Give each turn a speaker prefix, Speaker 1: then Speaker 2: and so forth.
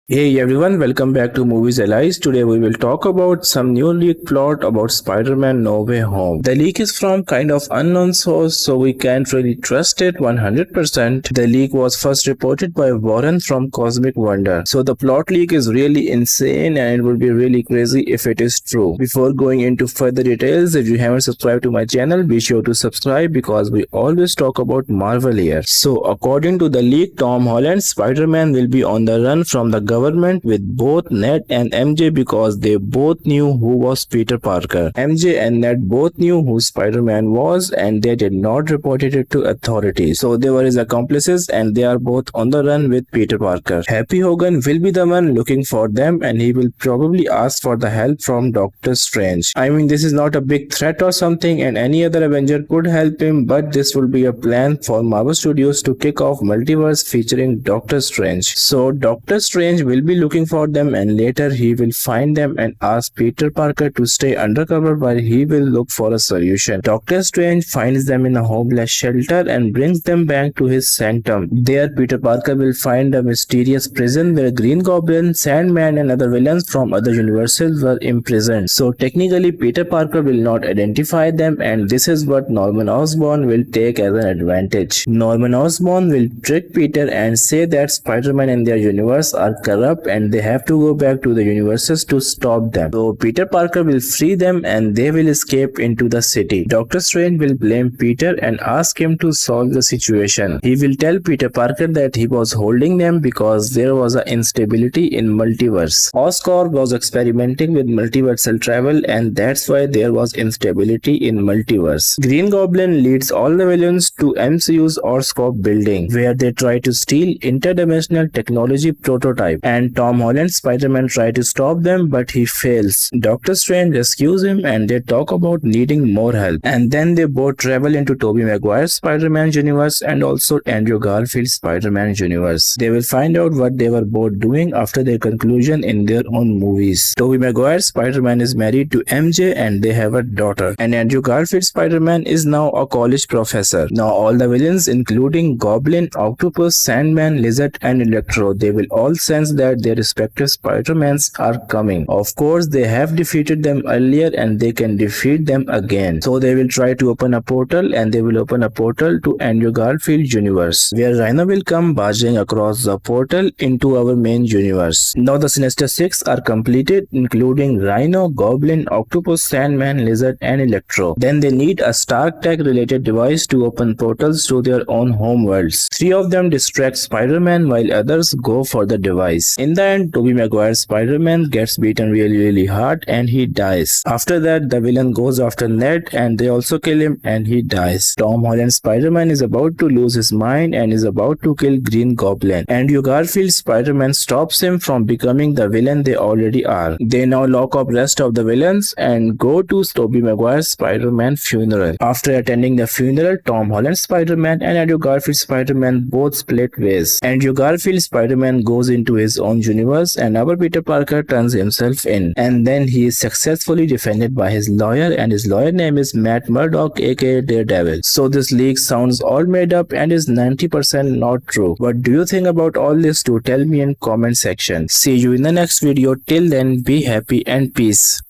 Speaker 1: Hey everyone, welcome back to Movies Allies. Today we will talk about some new leak plot about Spider-Man No Way Home. The leak is from kind of unknown source, so we can't really trust it 100%. The leak was first reported by Warren from Cosmic Wonder. So the plot leak is really insane and it would be really crazy if it is true. Before going into further details, if you haven't subscribed to my channel, be sure to subscribe because we always talk about Marvel here. So according to the leak, Tom Holland's Spider-Man will be on the run from the government with both Ned and MJ because they both knew who was Peter Parker. MJ and Ned both knew who Spider-Man was and they did not report it to authorities. So they were his accomplices and they are both on the run with Peter Parker. Happy Hogan will be the one looking for them and he will probably ask for the help from Doctor Strange. I mean, this is not a big threat or something and any other Avenger could help him, but this will be a plan for Marvel Studios to kick off multiverse featuring Doctor Strange. So Doctor Strange will be looking for them and later he will find them and ask Peter Parker to stay undercover while he will look for a solution. Doctor Strange finds them in a homeless shelter and brings them back to his sanctum. There Peter Parker will find a mysterious prison where Green Goblin, Sandman and other villains from other universes were imprisoned. So technically Peter Parker will not identify them and this is what Norman Osborn will take as an advantage. Norman Osborn will trick Peter and say that Spider-Man and their universe are corrupt and they have to go back to the universes to stop them. So Peter Parker will free them and they will escape into the city. Doctor Strange will blame Peter and ask him to solve the situation. He will tell Peter Parker that he was holding them because there was an instability in multiverse. Oscorp was experimenting with multiversal travel and that's why there was instability in multiverse. Green Goblin leads all the villains to MCU's Oscorp building where they try to steal interdimensional technology prototype and Tom Holland's Spider-Man try to stop them but he fails. Doctor Strange rescues him and they talk about needing more help and then they both travel into Tobey Maguire's Spider-Man universe and also Andrew Garfield's Spider-Man universe. They will find out what they were both doing after their conclusion in their own movies. Tobey Maguire's Spider-Man is married to MJ and they have a daughter and Andrew Garfield's Spider-Man is now a college professor. Now all the villains including Goblin, Octopus, Sandman, Lizard and Electro, they will all sense that their respective Spider-Mans are coming. Of course, they have defeated them earlier and they can defeat them again. So they will try to open a portal and they will open a portal to Andrew Garfield universe where Rhino will come barging across the portal into our main universe. Now the Sinister Six are completed including Rhino, Goblin, Octopus, Sandman, Lizard and Electro. Then they need a Stark Tech related device to open portals to their own home worlds. Three of them distract Spider-Man while others go for the device. In the end, Tobey Maguire's Spider-Man gets beaten really hard and he dies. After that, the villain goes after Ned and they also kill him and he dies. Tom Holland's Spider-Man is about to lose his mind and is about to kill Green Goblin. Andrew Garfield's Spider-Man stops him from becoming the villain they already are. They now lock up rest of the villains and go to Tobey Maguire's Spider-Man funeral. After attending the funeral, Tom Holland's Spider-Man and Andrew Garfield's Spider-Man both split ways. Andrew Garfield's Spider-Man goes into his own universe and our Peter Parker turns himself in. And then he is successfully defended by his lawyer and his lawyer name is Matt Murdock aka Daredevil. So this leak sounds all made up and is 90% not true. What do you think about all this? Do tell me in comment section. See you in the next video. Till then, be happy and peace.